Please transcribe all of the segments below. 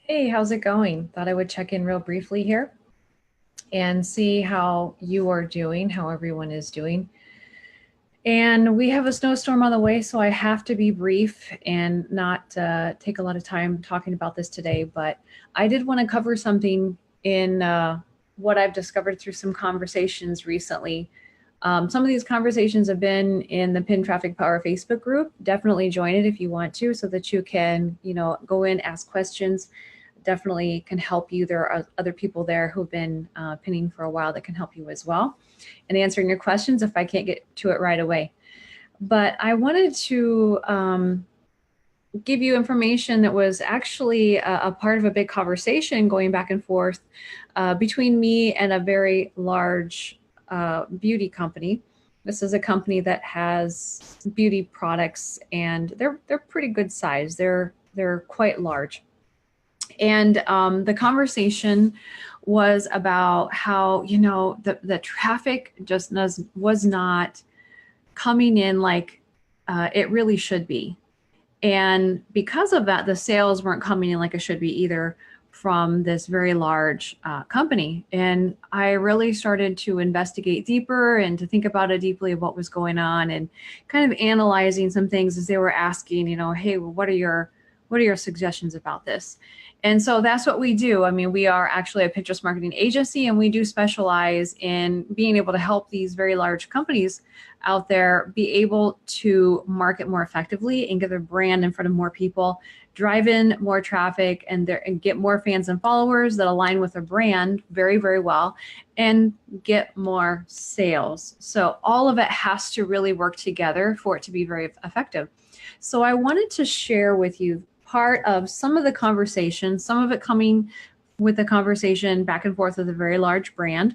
Hey, how's it going? Thought I would check in real briefly here and see how you are doing, how everyone is doing. And we have a snowstorm on the way, so I have to be brief and not take a lot of time talking about this today. But I did want to cover something in what I've discovered through some conversations recently. Some of these conversations have been in the Pin Traffic Power Facebook group. Definitely join it if you want to, so that you can, go in, ask questions. Definitely can help you. There are other people there who've been pinning for a while that can help you as well and answering your questions if I can't get to it right away. But I wanted to give you information that was actually a part of a big conversation going back and forth between me and a very large beauty company. This is a company that has beauty products, and they're pretty good size. They're quite large. And the conversation was about how the traffic just was not coming in like it really should be. And because of that, the sales weren't coming in like it should be either from this very large company. And I really started to investigate deeper and to think about it deeply of what was going on, and kind of analyzing some things as they were asking, hey, well, what are your suggestions about this? And so that's what we do. I mean, we are actually a Pinterest marketing agency, and we do specialize in being able to help these very large companies out there be able to market more effectively and get their brand in front of more people, drive in more traffic, and get more fans and followers that align with their brand very, very well, and get more sales. So all of it has to really work together for it to be very effective. So I wanted to share with you part of some of the conversation, some of it coming with the conversation back and forth with a very large brand.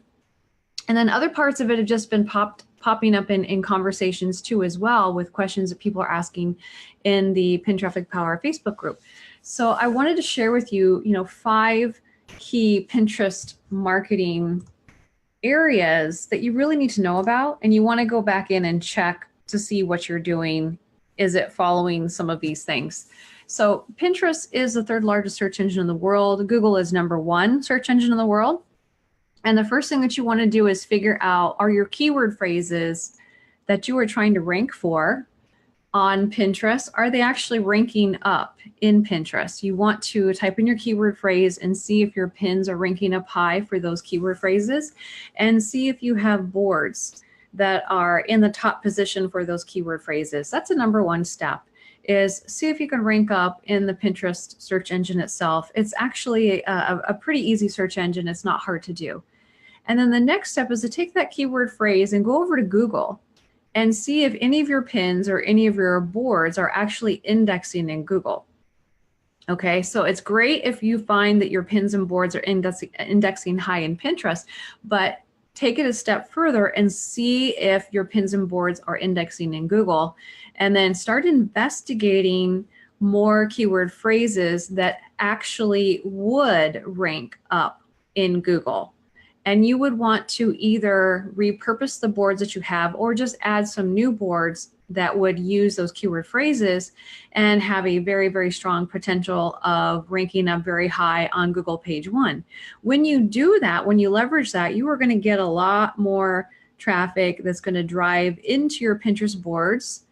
And then other parts of it have just been popping up in conversations too as well, with questions that people are asking in the Pin Traffic Power Facebook group. So I wanted to share with you, 5 key Pinterest marketing areas that you really need to know about, and you want to go back in and check to see what you're doing. Is it following some of these things? So Pinterest is the 3rd largest search engine in the world. Google is #1 search engine in the world. And the first thing that you want to do is figure out, are your keyword phrases that you are trying to rank for on Pinterest, are they actually ranking up in Pinterest? You want to type in your keyword phrase and see if your pins are ranking up high for those keyword phrases, and see if you have boards that are in the top position for those keyword phrases. That's a #1 step, is see if you can rank up in the Pinterest search engine itself. It's actually a pretty easy search engine. It's not hard to do. And then the next step is to take that keyword phrase and go over to Google and see if any of your pins or any of your boards are actually indexing in Google. Okay, so it's great if you find that your pins and boards are indexing high in Pinterest, but take it a step further and see if your pins and boards are indexing in Google, and then start investigating more keyword phrases that actually would rank up in Google. And you would want to either repurpose the boards that you have, or just add some new boards that would use those keyword phrases and have a very, very strong potential of ranking up very high on Google page 1. When you do that, when you leverage that, you are going to get a lot more traffic that's going to drive into your Pinterest boards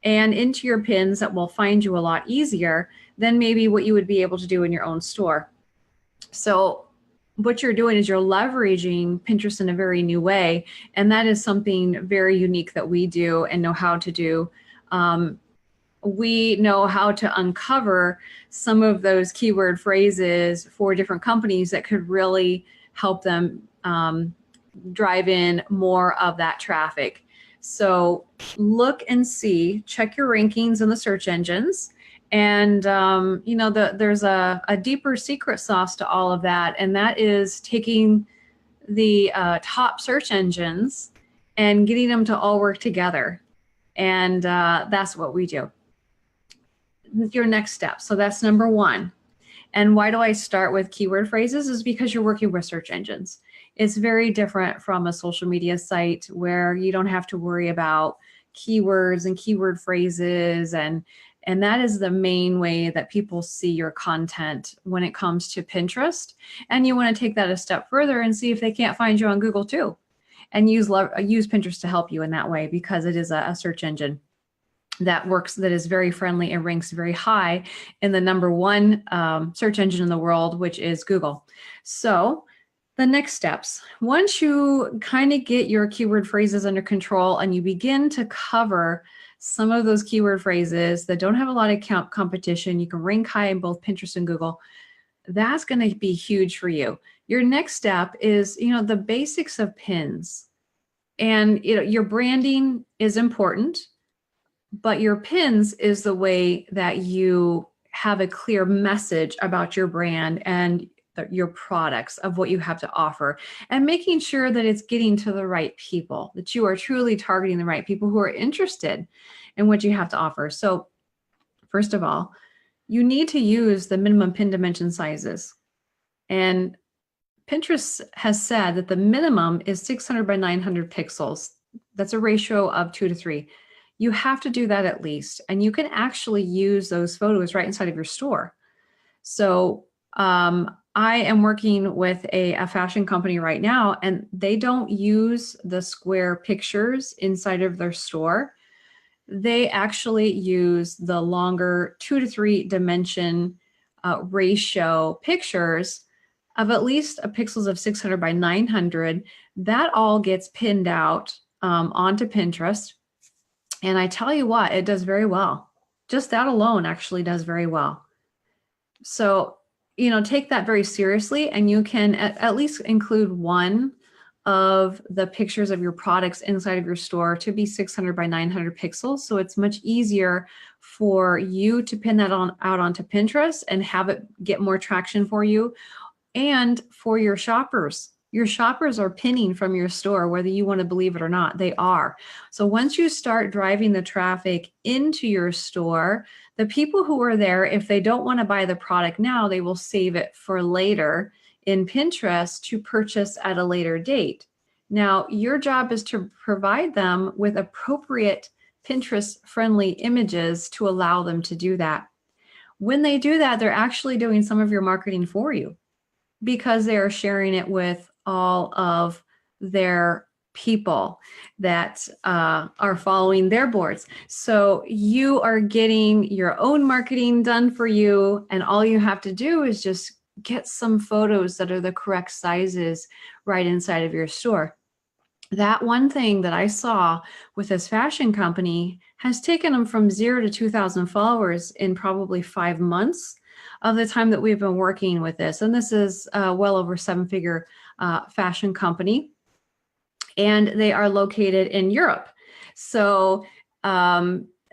and into your pins that will find you a lot easier than maybe what you would be able to do in your own store. So what you're doing is you're leveraging Pinterest in a very new way. And that is something very unique that we do and know how to do. We know how to uncover some of those keyword phrases for different companies that could really help them drive in more of that traffic. So look and see, check your rankings in the search engines. And, there's a deeper secret sauce to all of that. And that is taking the top search engines and getting them to all work together. And that's what we do. Your next step. So that's #1. And why do I start with keyword phrases? Is because you're working with search engines. It's very different from a social media site where you don't have to worry about keywords and keyword phrases, and that is the main way that people see your content when it comes to Pinterest. And you want to take that a step further and see if they can't find you on Google too, and use Pinterest to help you in that way, because it is a search engine that works, that is very friendly and ranks very high in the #1 search engine in the world, which is Google. So the next steps, once you kind of get your keyword phrases under control and you begin to cover some of those keyword phrases that don't have a lot of competition, you can rank high in both Pinterest and Google. That's going to be huge for you. Your next step is, the basics of pins. And your branding is important, but your pins is the way that you have a clear message about your brand and your products, of what you have to offer, and making sure that it's getting to the right people, that you are truly targeting the right people who are interested in what you have to offer. So first of all, you need to use the minimum pin dimension sizes. And Pinterest has said that the minimum is 600 by 900 pixels. That's a ratio of 2 to 3. You have to do that at least. And you can actually use those photos right inside of your store. So I am working with a fashion company right now, and they don't use the square pictures inside of their store. They actually use the longer 2 to 3 dimension ratio pictures of at least pixels of 600 by 900. That all gets pinned out onto Pinterest. And I tell you what, it does very well. Just that alone actually does very well. So, take that very seriously, and you can at least include one of the pictures of your products inside of your store to be 600 by 900 pixels. So it's much easier for you to pin that out onto Pinterest and have it get more traction for you, and for your shoppers. Your shoppers are pinning from your store, whether you want to believe it or not, they are. So once you start driving the traffic into your store, the people who are there, if they don't want to buy the product now, they will save it for later in Pinterest to purchase at a later date. Now, your job is to provide them with appropriate Pinterest-friendly images to allow them to do that. When they do that, they're actually doing some of your marketing for you, because they are sharing it with all of their people that are following their boards. So you are getting your own marketing done for you, and all you have to do is just get some photos that are the correct sizes right inside of your store. That one thing that I saw with this fashion company has taken them from 0 to 2,000 followers in probably 5 months of the time that we've been working with this. And this is well over 7-figure fashion company. And they are located in Europe. So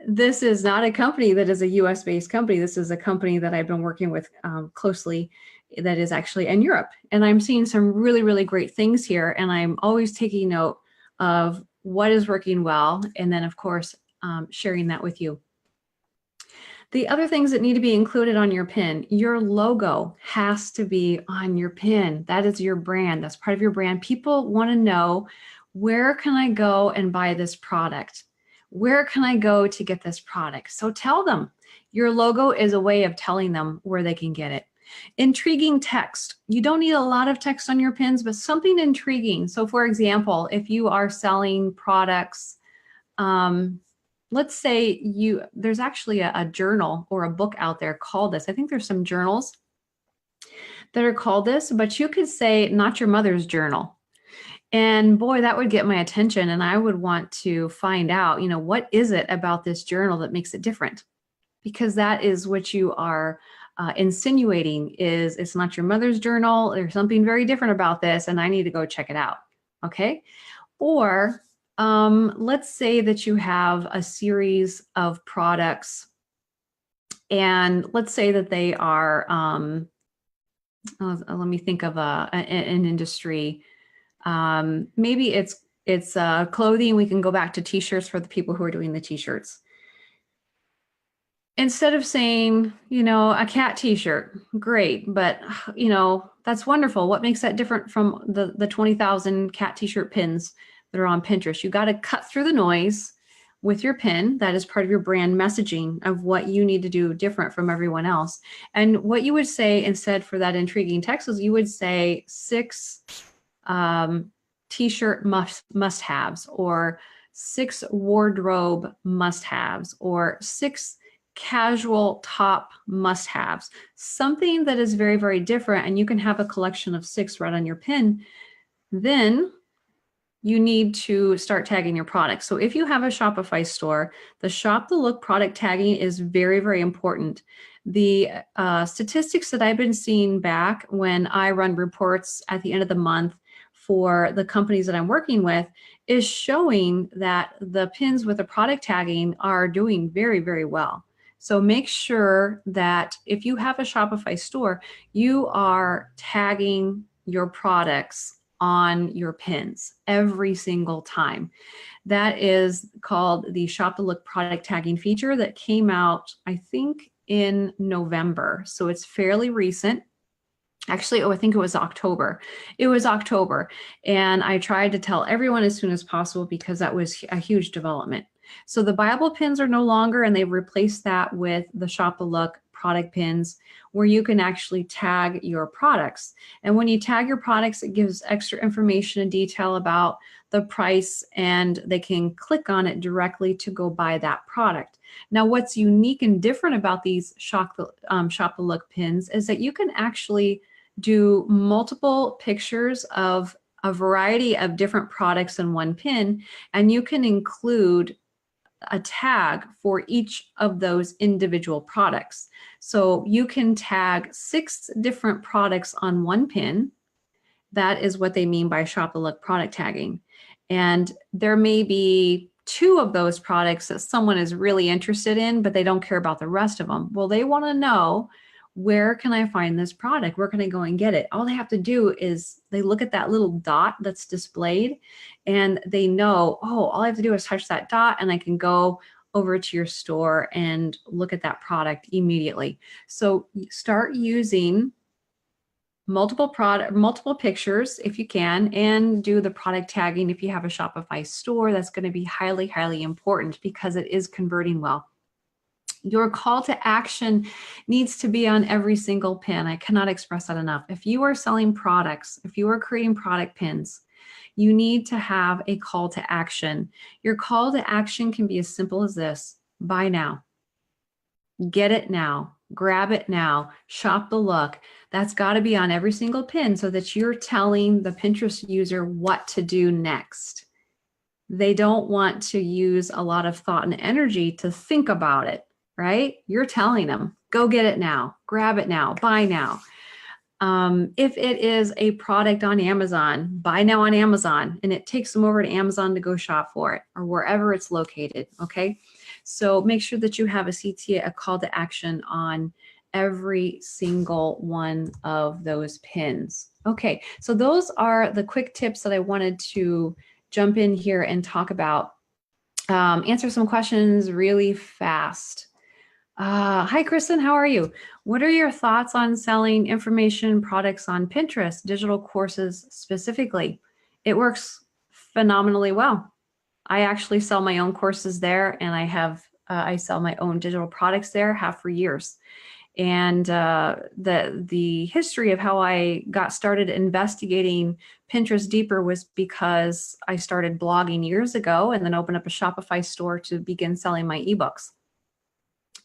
this is not a company that is a US-based company. This is a company that I've been working with closely that is actually in Europe. And I'm seeing some really, really great things here. And I'm always taking note of what is working well. And then, of course, sharing that with you. The other things that need to be included on your pin, your logo has to be on your pin. That is your brand. That's part of your brand. People want to know, where can I go and buy this product? Where can I go to get this product? So tell them. Your logo is a way of telling them where they can get it. Intriguing text. You don't need a lot of text on your pins, but something intriguing. So for example, if you are selling products, let's say there's actually a journal or a book out there called this. I think there's some journals that are called this, but you could say Not Your Mother's Journal. And boy, that would get my attention, and I would want to find out, what is it about this journal that makes it different? Because that is what you are insinuating, is it's not your mother's journal. There's something very different about this, and I need to go check it out. Okay. Or let's say that you have a series of products, and let's say that they are, let me think of an industry. Maybe it's clothing. We can go back to t-shirts for the people who are doing the t-shirts. Instead of saying, a cat t-shirt, great, but that's wonderful. What makes that different from the 20,000 cat t-shirt pins that are on Pinterest? You got to cut through the noise. with your pin. That is part of your brand messaging of what you need to do different from everyone else. And what you would say instead for that intriguing text is you would say 6 t-shirt must-haves, or 6 wardrobe must-haves, or 6 casual top must-haves, something that is very, very different. And you can have a collection of 6 right on your pin. Then you need to start tagging your products. So if you have a Shopify store, the Shop the Look product tagging is very, very important. The statistics that I've been seeing back when I run reports at the end of the month for the companies that I'm working with is showing that the pins with the product tagging are doing very, very well. So make sure that if you have a Shopify store, you are tagging your products on your pins every single time. That is called the Shop the Look product tagging feature that came out, I think, in November. So it's fairly recent. Actually, I think it was October. It was October. And I tried to tell everyone as soon as possible because that was a huge development. So the Bible pins are no longer, and they've replaced that with the Shop the Look product pins, where you can actually tag your products. And when you tag your products, it gives extra information and detail about the price, and they can click on it directly to go buy that product. Now, what's unique and different about these Shop the Look pins is that you can actually do multiple pictures of a variety of different products in one pin, and you can include a tag for each of those individual products. So you can tag 6 different products on one pin. That is what they mean by Shop the Look product tagging. And there may be 2 of those products that someone is really interested in, but they don't care about the rest of them. Well, they want to know, where can I find this product? Where can I go and get it? All they have to do is they look at that little dot that's displayed, and they know, oh, all I have to do is touch that dot and I can go over to your store and look at that product immediately. So start using multiple pictures if you can, and do the product tagging. If you have a Shopify store, that's going to be highly, highly important because it is converting well. Your call to action needs to be on every single pin. I cannot express that enough. If you are selling products, if you are creating product pins, you need to have a call to action. Your call to action can be as simple as this: buy now, get it now, grab it now, shop the look. That's got to be on every single pin so that you're telling the Pinterest user what to do next. They don't want to use a lot of thought and energy to think about it, right? You're telling them, go get it now, grab it now, buy now. If it is a product on Amazon, buy now on Amazon, and it takes them over to Amazon to go shop for it, or wherever it's located, okay? So make sure that you have a CTA, a call to action, on every single one of those pins. Okay, so those are the quick tips that I wanted to jump in here and talk about. Answer some questions really fast. Hi, Kristen, how are you? What are your thoughts on selling information products on Pinterest, digital courses specifically? It works phenomenally well. I actually sell my own courses there, and I sell my own digital products there, have for years. And the history of how I got started investigating Pinterest deeper was because I started blogging years ago and then opened up a Shopify store to begin selling my ebooks.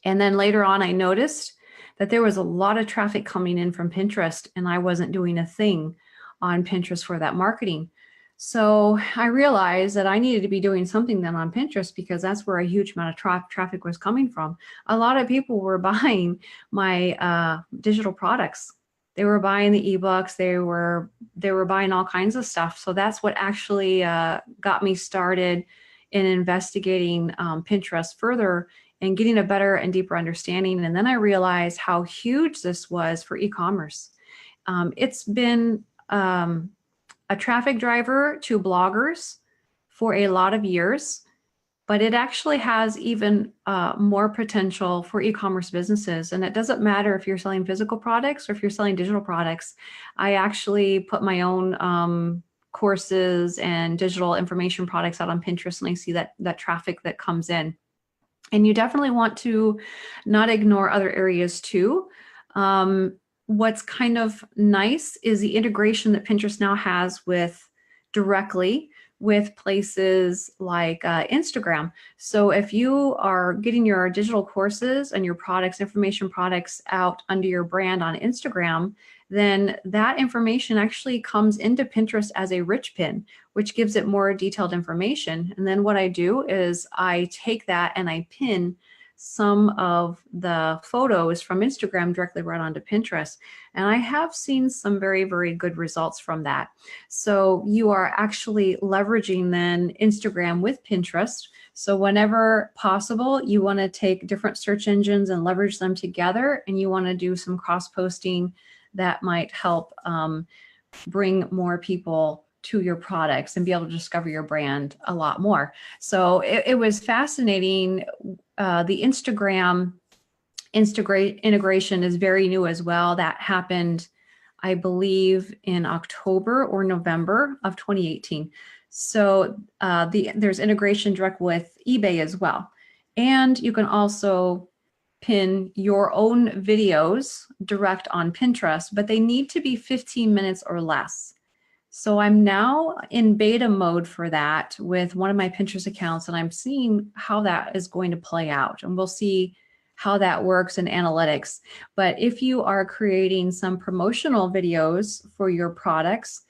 And then later on, I noticed that there was a lot of traffic coming in from Pinterest, and I wasn't doing a thing on Pinterest for that marketing. So I realized that I needed to be doing something then on Pinterest, because that's where a huge amount of traffic was coming from. A lot of people were buying my digital products. They were buying the ebooks. They were buying all kinds of stuff. So that's what actually got me started in investigating Pinterest further and getting a better and deeper understanding. And then I realized how huge this was for e-commerce. It's been a traffic driver to bloggers for a lot of years, but it actually has even more potential for e-commerce businesses. And it doesn't matter if you're selling physical products or if you're selling digital products. I actually put my own courses and digital information products out on Pinterest, and I see that traffic that comes in. And you definitely want to not ignore other areas too. What's kind of nice is the integration that Pinterest now has directly with places like Instagram. So if you are getting your digital courses and your products, information products out under your brand on Instagram, then that information actually comes into Pinterest as a rich pin, which gives it more detailed information. And then what I do is I take that and I pin some of the photos from Instagram directly right onto Pinterest. And I have seen some very, very good results from that. So you are actually leveraging then Instagram with Pinterest. So whenever possible, you want to take different search engines and leverage them together, and you want to do some cross-posting that might help bring more people to your products and be able to discover your brand a lot more. So it was fascinating. The Instagram integration is very new as well. That happened, I believe, in October or November of 2018. So there's integration direct with eBay as well. And you can also pin your own videos direct on Pinterest, but they need to be 15 minutes or less. So I'm now in beta mode for that with one of my Pinterest accounts, and I'm seeing how that is going to play out, and we'll see how that works in analytics. But if you are creating some promotional videos for your products,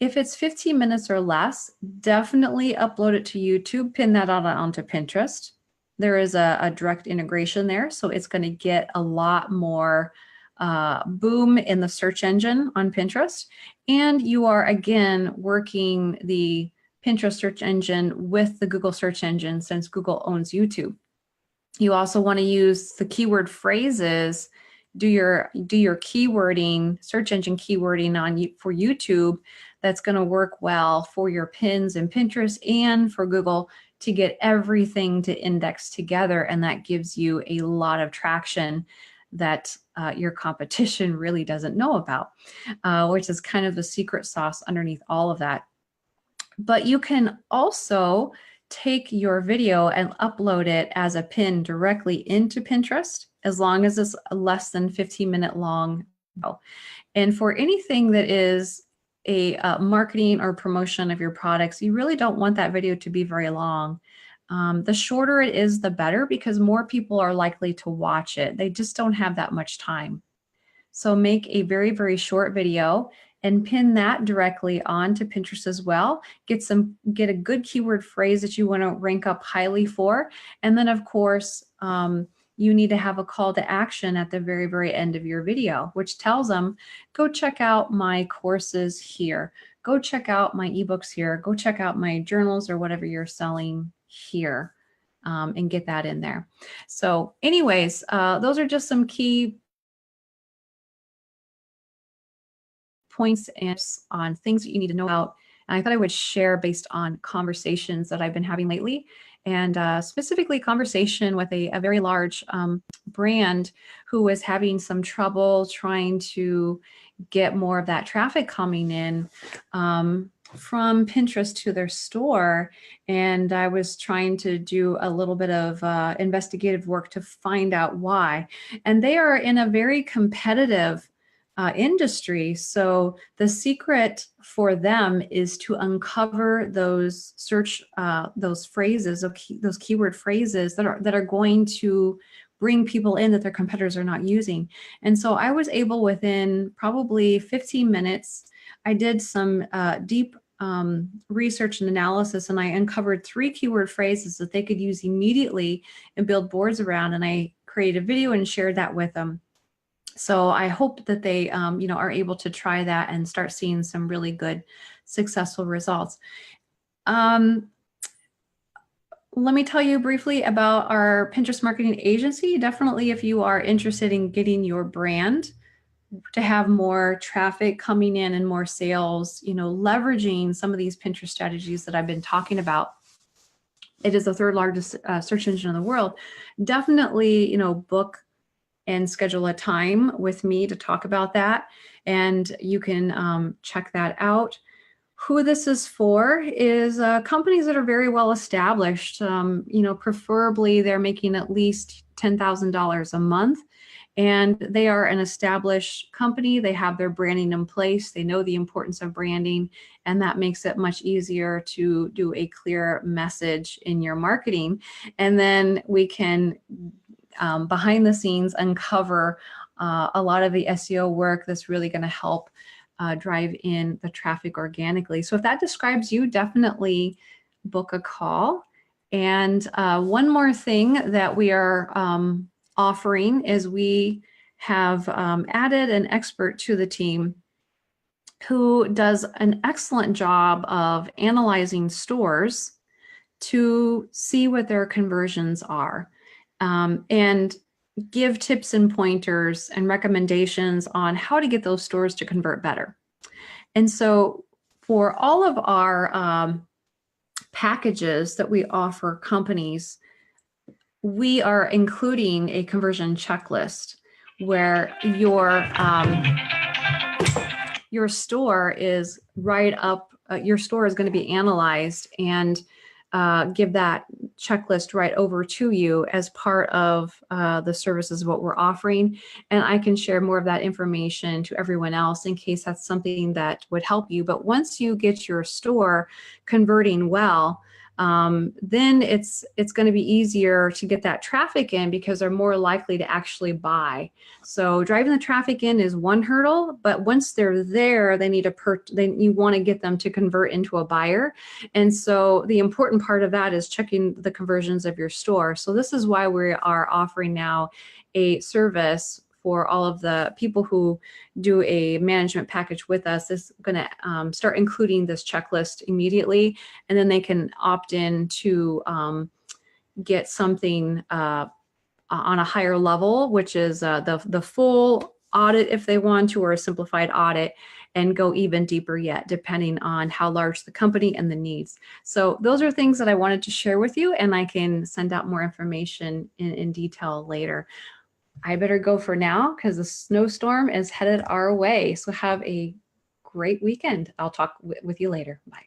if it's 15 minutes or less, definitely upload it to YouTube, pin that onto Pinterest. There is a direct integration there, so it's going to get a lot more boom in the search engine on Pinterest. And you are, again, working the Pinterest search engine with the Google search engine, since Google owns YouTube. You also want to use the keyword phrases, do your keywording, search engine keywording for YouTube. That's going to work well for your pins in Pinterest and for Google to get everything to index together. And that gives you a lot of traction that your competition really doesn't know about, which is kind of the secret sauce underneath all of that. But you can also take your video and upload it as a pin directly into Pinterest, as long as it's less than 15-minute long. And for anything that is a marketing or promotion of your products, you really don't want that video to be very long. The shorter it is, the better, because more people are likely to watch it. They just don't have that much time. So make a very, very short video and pin that directly onto Pinterest as well. Get a good keyword phrase that you want to rank up highly for. And then, of course, you need to have a call to action at the very, very end of your video, which tells them, go check out my courses here. Go check out my ebooks here. Go check out my journals or whatever you're selling here, and get that in there. So anyways, those are just some key points on things that you need to know about. And I thought I would share based on conversations that I've been having lately, and specifically conversation with a very large brand who was having some trouble trying to get more of that traffic coming in from Pinterest to their store. And I was trying to do a little bit of investigative work to find out why. And they are in a very competitive industry. So the secret for them is to uncover those those phrases, those keyword phrases that are going to bring people in that their competitors are not using. And so I was able, within probably 15 minutes, I did some deep research and analysis, and I uncovered 3 keyword phrases that they could use immediately and build boards around. And I created a video and shared that with them. So I hope that they are able to try that and start seeing some really good, successful results. Let me tell you briefly about our Pinterest marketing agency. Definitely, if you are interested in getting your brand to have more traffic coming in and more sales, leveraging some of these Pinterest strategies that I've been talking about. It is the 3rd largest search engine in the world. Definitely, book and schedule a time with me to talk about that. And you can check that out. Who this is for is companies that are very well established. Preferably they're making at least $10,000 a month, and they are an established company. They have their branding in place. They know the importance of branding, and that makes it much easier to do a clear message in your marketing. And then we can, behind the scenes, uncover a lot of the SEO work that's really going to help drive in the traffic organically. So if that describes you, definitely book a call. And one more thing that we are offering is we have added an expert to the team who does an excellent job of analyzing stores to see what their conversions are, and give tips and pointers and recommendations on how to get those stores to convert better. And so for all of our packages that we offer companies, we are including a conversion checklist where your store is right up, your store is going to be analyzed and give that checklist right over to you as part of the services what we're offering. And I can share more of that information to everyone else in case that's something that would help you. But once you get your store converting well, then it's going to be easier to get that traffic in because they're more likely to actually buy. So driving the traffic in is one hurdle, but once they're there, they need you want to get them to convert into a buyer. And so the important part of that is checking the conversions of your store. So this is why we are offering now a service for all of the people who do a management package with us. Is going to start including this checklist immediately, and then they can opt in to get something on a higher level, which is the full audit if they want to, or a simplified audit, and go even deeper yet, depending on how large the company and the needs. So those are things that I wanted to share with you, and I can send out more information in detail later. I better go for now because the snowstorm is headed our way. So have a great weekend. I'll talk with you later. Bye.